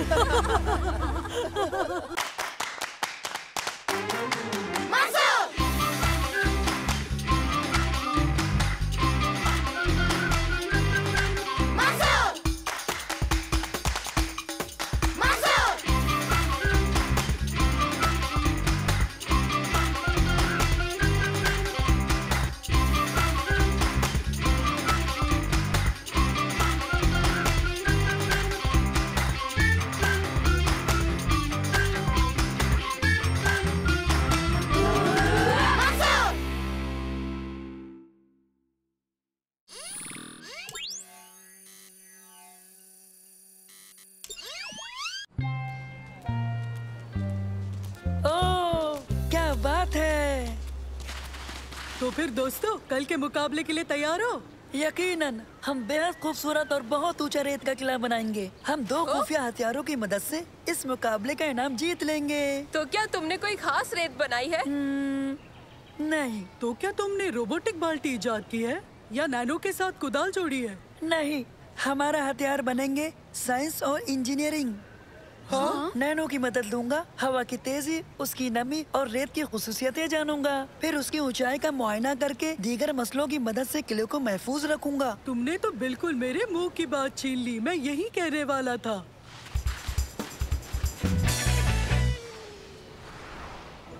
तो फिर दोस्तों कल के मुकाबले के लिए तैयार हो? यकीनन हम बेहद खूबसूरत और बहुत ऊंचा रेत का किला बनाएंगे। हम 2 खुफिया हथियारों की मदद से इस मुकाबले का इनाम जीत लेंगे। तो क्या तुमने कोई खास रेत बनाई है? नहीं। तो क्या तुमने रोबोटिक बाल्टी इजाद की है या नैनो के साथ कुदाल जोड़ी है? नहीं, हमारा हथियार बनेंगे साइंस और इंजीनियरिंग। हाँ? नैनो की मदद लूंगा, हवा की तेजी, उसकी नमी और रेत की खुसूसियतें जानूंगा। फिर उसकी ऊंचाई का मुआयना करके दीगर मसलों की मदद से किले को महफूज रखूंगा। तुमने तो बिल्कुल मेरे मुंह की बात छीन ली। मैं यही कहने वाला था।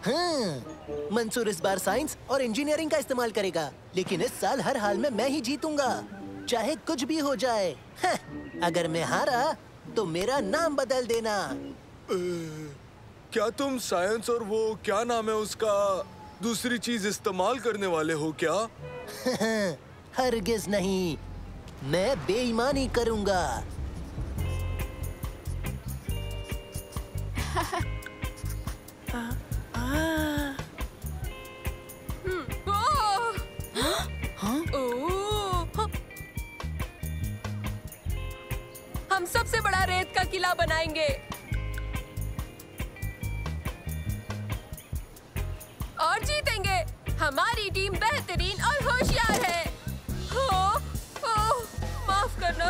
हाँ, मंसूर इस बार साइंस और इंजीनियरिंग का इस्तेमाल करेगा, लेकिन इस साल हर हाल में मैं ही जीतूंगा, चाहे कुछ भी हो जाए। हाँ, अगर मैं हारा तो मेरा नाम बदल देना। क्या तुम साइंस और वो क्या नाम है उसका दूसरी चीज इस्तेमाल करने वाले हो क्या? हरगिज नहीं, मैं बेईमानी करूंगा। हम सबसे बड़ा रेत का किला बनाएंगे और जीतेंगे। हमारी टीम बेहतरीन और होशियार है। माफ करना।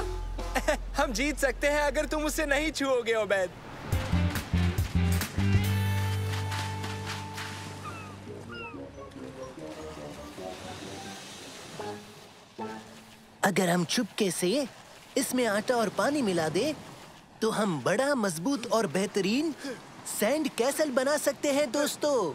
हम जीत सकते हैं अगर तुम उसे नहीं छुओगे ओबैद। अगर हम चुपके से इसमें आटा और पानी मिला दे तो हम बड़ा मजबूत और बेहतरीन सैंड कैसल बना सकते हैं दोस्तों।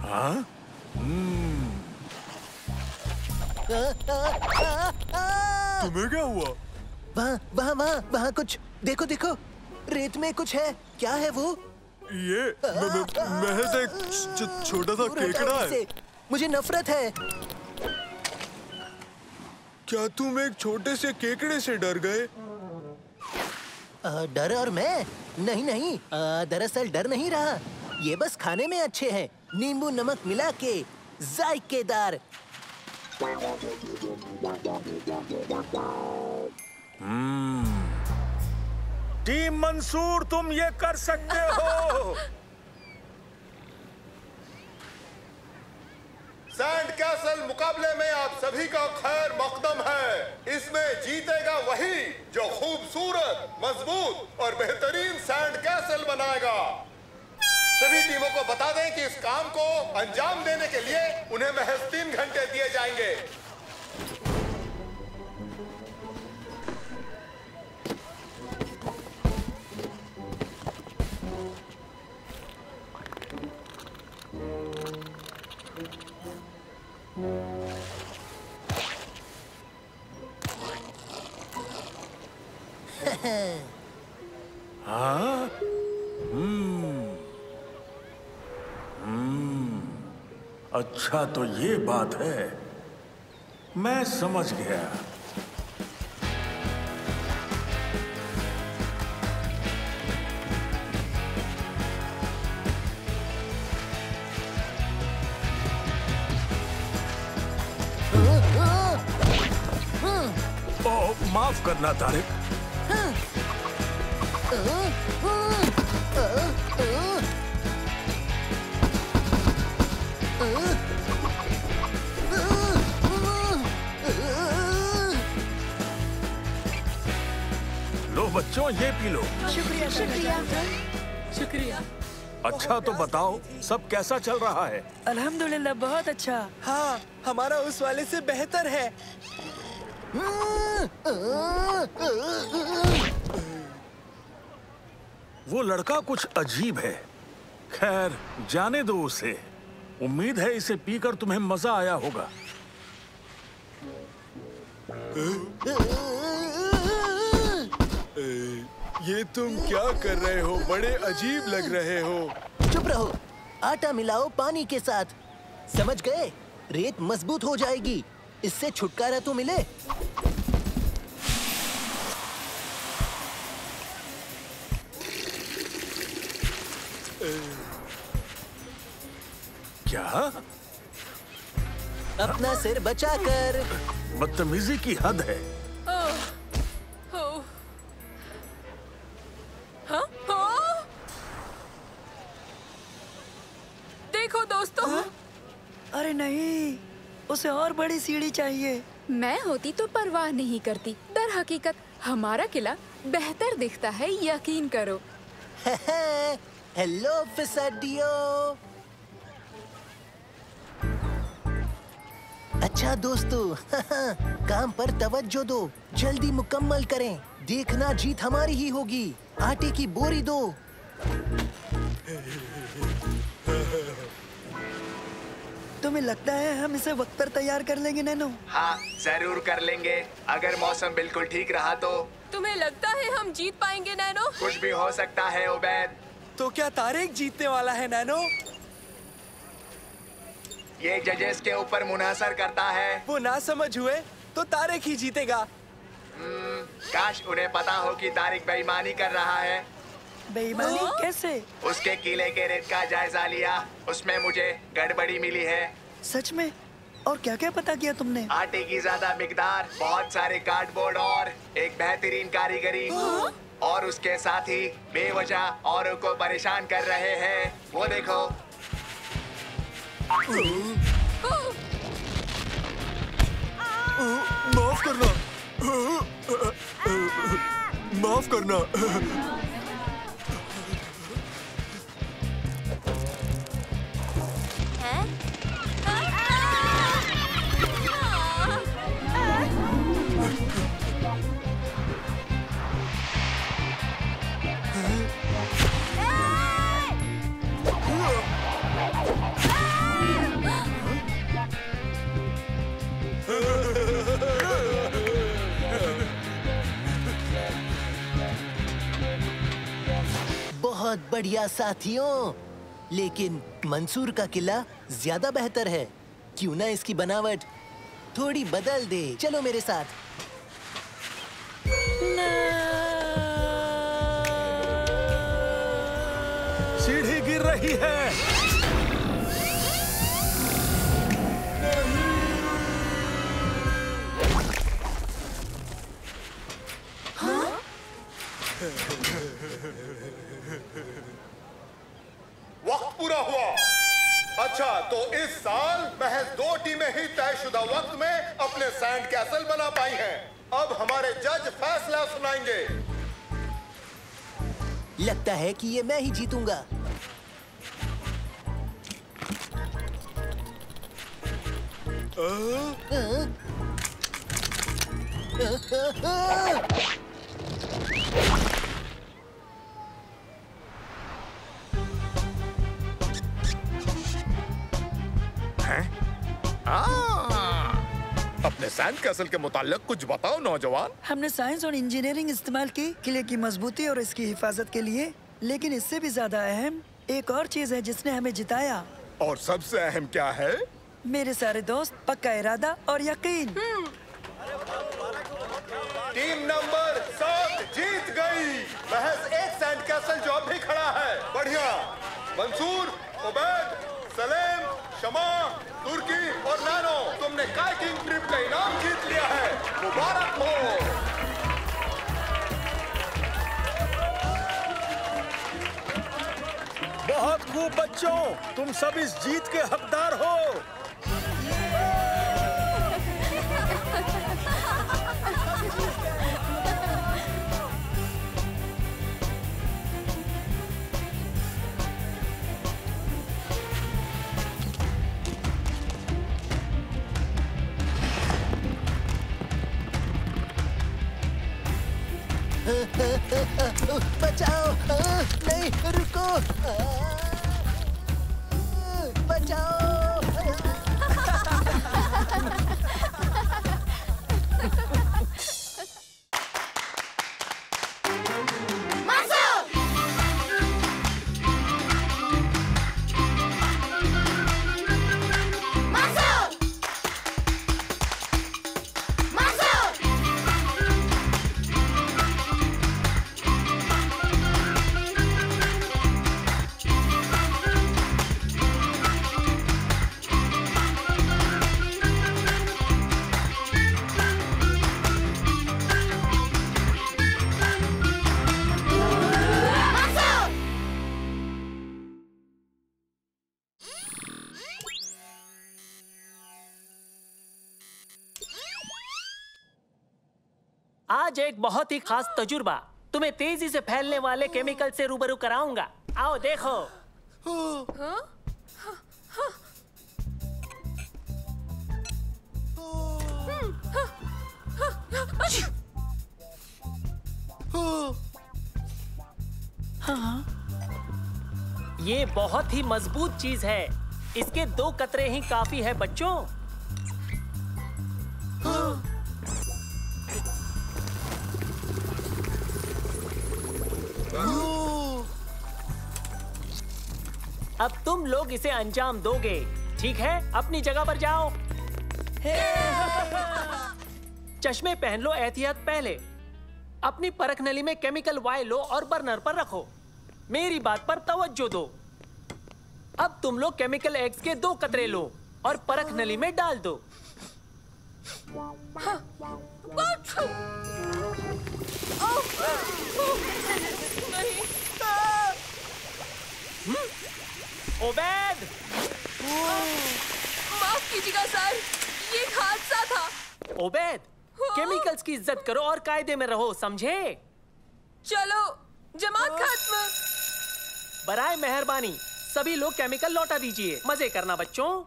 हाँ? तुम्हें क्या हुआ? वहाँ कुछ देखो देखो, रेत में कुछ है। क्या है वो? ये महज एक छोटा सा केकड़ा है। मुझे नफरत है। क्या तुम एक छोटे से केकड़े से डर गए? डर और मैं? नहीं, दरअसल डर नहीं रहा। ये बस खाने में अच्छे हैं, नींबू नमक मिला के जायकेदार। टीम मंसूर, तुम ये कर सकते हो। सैंड कैसल मुकाबले में आप सभी का खैर मकदम है। इसमें जीतेगा वही जो खूबसूरत, मजबूत और बेहतरीन सैंड कैसल बनाएगा। सभी टीमों को बता दें कि इस काम को अंजाम देने के लिए उन्हें महज 3 घंटे दिए जाएंगे। हाँ? अच्छा तो ये बात है, मैं समझ गया। माफ करना तारिक। लो बच्चों, ये पी लो। शुक्रिया शुक्रिया शुक्रिया। अच्छा तो बताओ, सब कैसा चल रहा है? अल्हम्दुलिल्लाह बहुत अच्छा। हाँ, हमारा उस वाले से बेहतर है। वो लड़का कुछ अजीब है। खैर, जाने दो उसे। उम्मीद है इसे पीकर तुम्हें मजा आया होगा। ये तुम क्या कर रहे हो? बड़े अजीब लग रहे हो। चुप रहो। आटा मिलाओ पानी के साथ, समझ गए? रेत मजबूत हो जाएगी। इससे छुटकारा तो मिले। क्या? अपना सिर बचाकर। बदतमीजी की हद है। देखो दोस्तों। अरे नहीं, उसे और बड़ी सीढ़ी चाहिए। मैं होती तो परवाह नहीं करती। दर हकीकत हमारा किला बेहतर दिखता है, यकीन करो। हेलो फिसाडियो। अच्छा दोस्तों, काम पर तवज्जो दो, जल्दी मुकम्मल करें। देखना जीत हमारी ही होगी। आटे की बोरी दो। तुम्हें लगता है हम इसे वक्त पर तैयार कर लेंगे नैनो? हाँ, जरूर कर लेंगे। अगर मौसम बिल्कुल ठीक रहा तो। तुम्हें लगता है हम जीत पाएंगे नैनो? कुछ भी हो सकता है उबैद। तो क्या तारिक जीतने वाला है नैनो? ये जजेस के ऊपर मुनहसर करता है। वो ना समझ हुए तो तारिक ही जीतेगा। काश उन्हें पता हो कि तारिक बेईमानी कर रहा है। बेईमानी कैसे? उसके किले के रेत का जायजा लिया, उसमें मुझे गड़बड़ी मिली है। सच में? और क्या क्या पता किया तुमने? आटे की ज्यादा मिकदार, बहुत सारे कार्डबोर्ड और एक बेहतरीन कारीगरी। और उसके साथ ही बेवजह औरों को परेशान कर रहे हैं। वो देखो। माफ करना। माफ करना। बहुत बढ़िया साथियों, लेकिन मंसूर का किला ज्यादा बेहतर है। क्यों ना इसकी बनावट थोड़ी बदल दे? चलो मेरे साथ। सीढ़ी गिर रही है। वक्त पूरा हुआ। अच्छा, तो इस साल महज 2 टीमें ही तयशुदा वक्त में अपने सैंड कैसल बना पाई हैं। अब हमारे जज फैसला सुनाएंगे। लगता है कि ये मैं ही जीतूंगा। अपने सैंड कैसल के मुताल्लिक कुछ बताओ नौजवान। हमने साइंस और इंजीनियरिंग इस्तेमाल की किले की मजबूती और इसकी हिफाजत के लिए, लेकिन इससे भी ज्यादा अहम एक और चीज है जिसने हमें जिताया। और सबसे अहम क्या है? मेरे सारे दोस्त, पक्का इरादा और यकीन। टीम नंबर 7 जीत गई। महज एक सैंड कैसल जो अब भी खड़ा है। बढ़िया। मंसूर, उबैद, सलेम, शमा, तुर्की और नैनो, तुमने काइकिंग ट्रिप का इनाम जीत लिया है। मुबारक हो। बहुत खूब बच्चों, तुम सब इस जीत के हकदार हो। बचाओ! नहीं, रुको! बचाओ! Marcel! आज एक बहुत ही खास तजुर्बा, तुम्हें तेजी से फैलने वाले केमिकल से रूबरू कराऊंगा। आओ देखो। ये बहुत ही मजबूत चीज है। इसके 2 कतरे ही काफी है बच्चों। अब तुम लोग इसे अंजाम दोगे, ठीक है? अपनी जगह पर जाओ। चश्मे पहन लो एहतियात पहले। अपनी परख नली में केमिकल वाई लो और बर्नर पर रखो। मेरी बात पर तवज्जो दो। अब तुम लोग केमिकल एक्स के 2 कतरे लो और परख नली में डाल दो। ओबेद! माफ कीजिएगा सर, ये एक हादसा था। ओबेद, केमिकल्स की इज्जत करो और कायदे में रहो, समझे? चलो, जमात खत्म। बराए मेहरबानी सभी लोग केमिकल लौटा दीजिए। मजे करना बच्चों।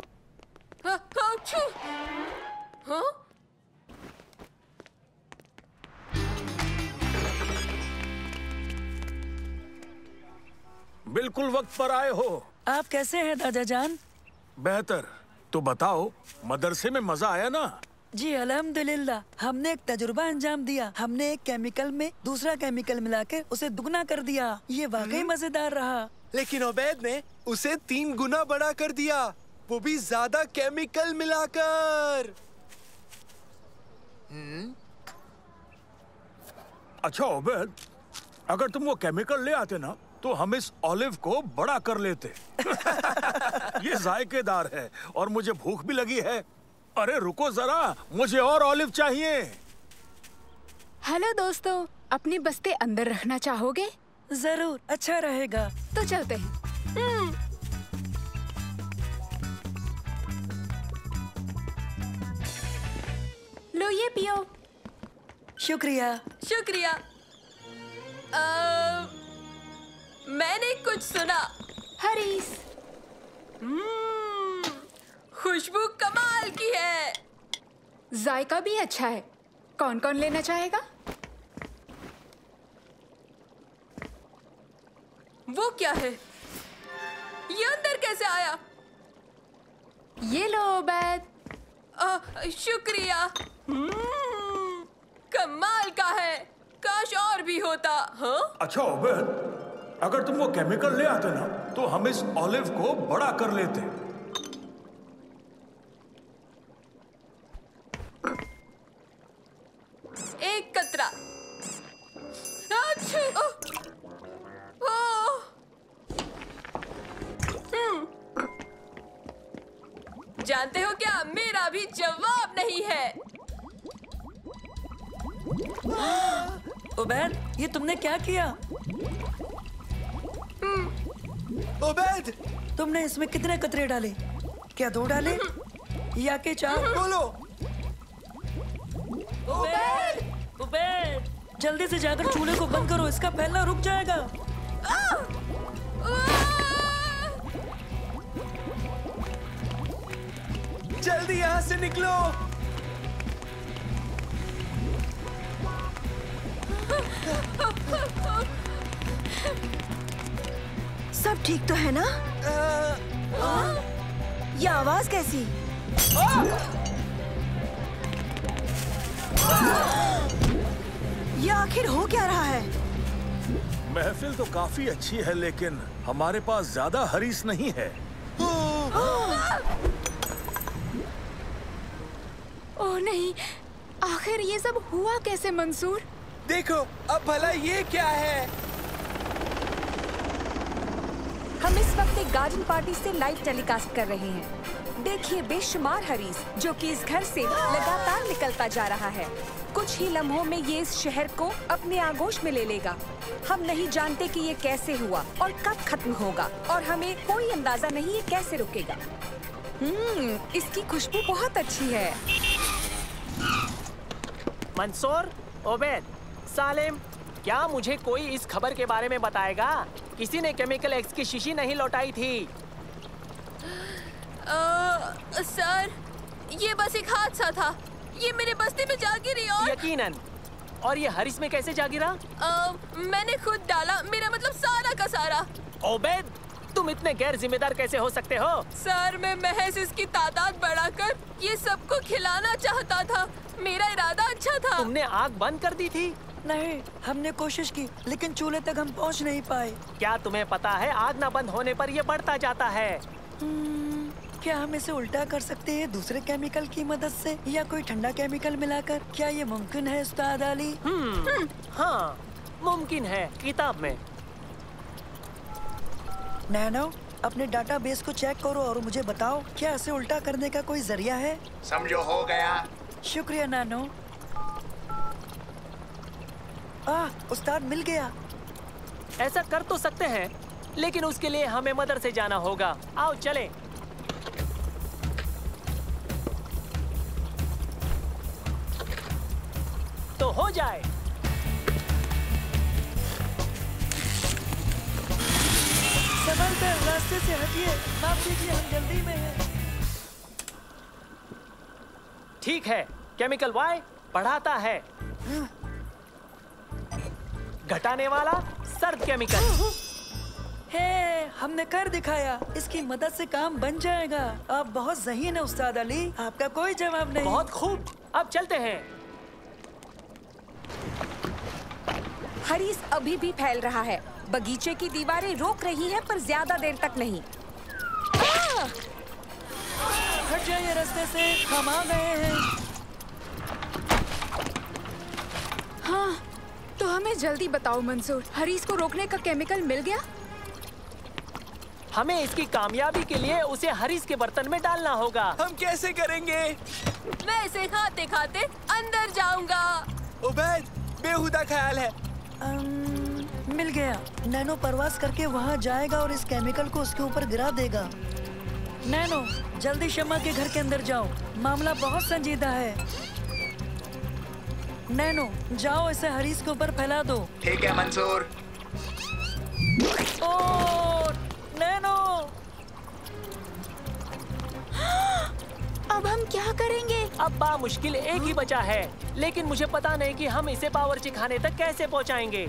बिल्कुल वक्त पर आए हो। आप कैसे हैं दादा जान? बेहतर। तो बताओ, मदरसे में मजा आया ना? जी अल्हम्दुलिल्लाह। हमने एक तजुर्बा अंजाम दिया। हमने एक केमिकल में दूसरा केमिकल मिलाकर उसे दुगना कर दिया। ये वाकई मजेदार रहा। लेकिन उबैद ने उसे 3 गुना बड़ा कर दिया, वो भी ज्यादा केमिकल मिलाकर। अच्छा उबैद, अगर तुम वो केमिकल ले आते ना तो हम इस ऑलिव को बड़ा कर लेते। ये जायकेदार है और मुझे भूख भी लगी है। अरे रुको जरा, मुझे और ऑलिव चाहिए। हेलो दोस्तों, अपनी बस्ते अंदर रखना चाहोगे? जरूर, अच्छा रहेगा। तो चलते हैं। लो ये पियो। शुक्रिया। शुक्रिया। मैंने कुछ सुना। हरीस। खुशबू कमाल की है। जायका भी अच्छा है। कौन कौन लेना चाहेगा? वो क्या है? ये अंदर कैसे आया? ये लो उबैद। शुक्रिया। कमाल का है। काश और भी होता। हाँ? अच्छा उबैद, अगर तुम वो केमिकल ले आते ना तो हम इस ऑलिव को बड़ा कर लेते। एक कतरा। जानते हो क्या, मेरा भी जवाब नहीं है। उबैद, ये तुमने क्या किया? उबैद, तुमने इसमें कितने कतरे डाले? क्या 2 डाले या के 4? बोलो। उबैद, उबैद, जल्दी से जाकर चूल्हे को बंद करो, इसका फैलना रुक जाएगा। जल्दी यहाँ से निकलो। सब ठीक तो है ना? ये आवाज कैसी? ये आखिर हो क्या रहा है? महफिल तो काफी अच्छी है लेकिन हमारे पास ज्यादा हरीस नहीं है। ओह नहीं, आखिर ये सब हुआ कैसे मंसूर? देखो, अब भला ये क्या है? हम इस वक्त एक गार्डन पार्टी से लाइव टेलीकास्ट कर रहे हैं। देखिए बेशुमार हरीस जो कि इस घर से लगातार निकलता जा रहा है। कुछ ही लम्हों में ये इस शहर को अपने आगोश में ले लेगा। हम नहीं जानते कि ये कैसे हुआ और कब खत्म होगा और हमें कोई अंदाजा नहीं ये कैसे रुकेगा। इसकी खुशबू बहुत अच्छी है। मंसूर, ओबेद, सालिम, क्या मुझे कोई इस खबर के बारे में बताएगा? किसी ने केमिकल एक्स की शीशी नहीं लौटाई थी। सर, ये बस एक हादसा था। ये मेरे बस्ती में जा गिरी और यकीनन। और ये हरीस में कैसे जा गिरा? मैंने खुद डाला, मेरा मतलब सारा का सारा। ओबेद, तुम इतने गैर जिम्मेदार कैसे हो सकते हो? सर, मैं महज इसकी तादाद बढ़ाकर ये सबको खिलाना चाहता था। मेरा इरादा अच्छा था। तुमने आग बंद कर दी थी? नहीं, हमने कोशिश की लेकिन चूल्हे तक हम पहुंच नहीं पाए। क्या तुम्हें पता है आग न बंद होने पर ये बढ़ता जाता है? क्या हम इसे उल्टा कर सकते हैं दूसरे केमिकल की मदद से या कोई ठंडा केमिकल मिलाकर? क्या ये मुमकिन है उस्ताद अली? हाँ, मुमकिन है, किताब में। नैनो, अपने डाटाबेस को चेक करो और मुझे बताओ क्या इसे उल्टा करने का कोई जरिया है? समझो हो गया। शुक्रिया नैनो। उस्ताद मिल गया। ऐसा कर तो सकते हैं, लेकिन उसके लिए हमें मदर से जाना होगा। आओ चलें। तो हो जाए। संभलकर रास्ते से हटिए। माफ कीजिए, हम जल्दी में हैं। ठीक है, केमिकल वाई बढ़ाता है, घटाने वाला सर्द केमिकल। हे, हमने कर दिखाया। इसकी मदद से काम बन जाएगा। आप बहुत ज़हीन है उस्ताद अली, आपका कोई जवाब नहीं। बहुत खूब, अब चलते हैं। हरीस अभी भी फैल रहा है। बगीचे की दीवारें रोक रही हैं, पर ज्यादा देर तक नहीं। हट जाइए रास्ते से, हम आ गए हैं। हाँ, तो हमें जल्दी बताओ मंसूर, हरीस को रोकने का केमिकल मिल गया? हमें इसकी कामयाबी के लिए उसे हरीस के बर्तन में डालना होगा। हम कैसे करेंगे? मैं इसे खाते खाते अंदर जाऊंगा। उबैद, बेहुदा ख्याल है। मिल गया। नैनो परवास करके वहाँ जाएगा और इस केमिकल को उसके ऊपर गिरा देगा। नैनो, जल्दी शम्मा के घर के अंदर जाओ, मामला बहुत संजीदा है। नैनो, जाओ इसे हरीस के ऊपर फैला दो। ठीक है मंसूर। ओ, नैनो! अब हम क्या करेंगे? अब बामुश्किल एक ही बचा है, लेकिन मुझे पता नहीं कि हम इसे बावर्ची खाने तक कैसे पहुंचाएंगे।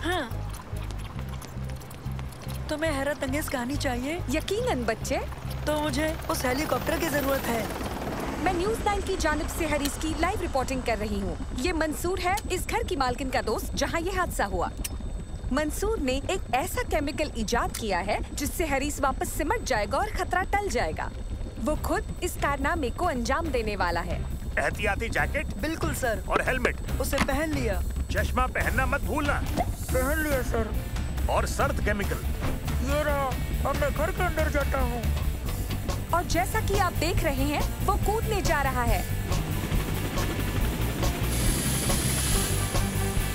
हाँ, तुम्हें हैरत अंगेज कहानी चाहिए? यकीनन बच्चे। तो मुझे उस हेलीकॉप्टर की जरूरत है। मैं न्यूज़ 9 की जानिब से हरीस की लाइव रिपोर्टिंग कर रही हूँ। ये मंसूर है, इस घर की मालकिन का दोस्त जहाँ ये हादसा हुआ। मंसूर ने एक ऐसा केमिकल इजाद किया है जिससे हरीस वापस सिमट जाएगा और खतरा टल जाएगा। वो खुद इस कारनामे को अंजाम देने वाला है। एहतियाती जैकेट? बिल्कुल सर। और हेलमेट? उसे पहन लिया। चश्मा पहनना मत भूलना। पहन लिया सर। और सर्द केमिकल? ये रहा, अब मैं घर के अंदर जाता हूँ। और जैसा कि आप देख रहे हैं, वो कूदने जा रहा है।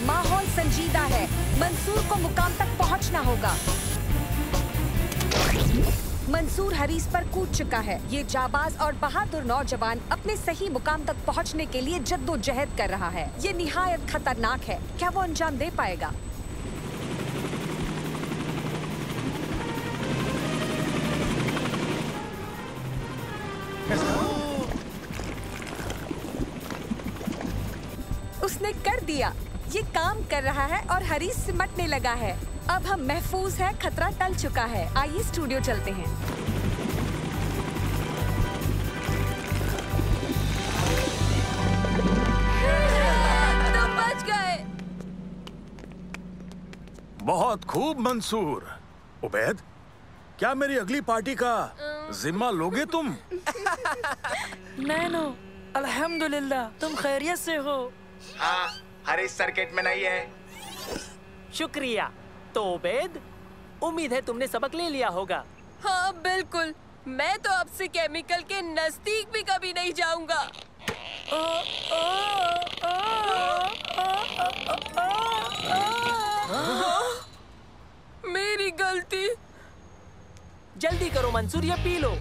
माहौल संजीदा है। मंसूर को मुकाम तक पहुंचना होगा। मंसूर हरीस पर कूद चुका है। ये जाबाज और बहादुर नौजवान अपने सही मुकाम तक पहुंचने के लिए जद्दोजहद कर रहा है। ये निहायत खतरनाक है। क्या वो अंजाम दे पाएगा? उसने कर दिया। ये काम कर रहा है और हरीस सिमटने लगा है। अब हम महफूज हैं, खतरा टल चुका है। आइए स्टूडियो चलते हैं। तुम बच गए। बहुत खूब मंसूर। उबैद, क्या मेरी अगली पार्टी का जिम्मा लोगे तुम? नैनो, अल्हम्दुलिल्लाह, तुम खैरियत से हो? हाँ, हरीस सर्किट में नहीं है। शुक्रिया। तो उबैद, उम्मीद है तुमने सबक ले लिया होगा। हाँ बिल्कुल, मैं तो आपसे केमिकल के नजदीक भी कभी नहीं जाऊंगा। मेरी गलती। जल्दी करो मंसूर, ये पी लो।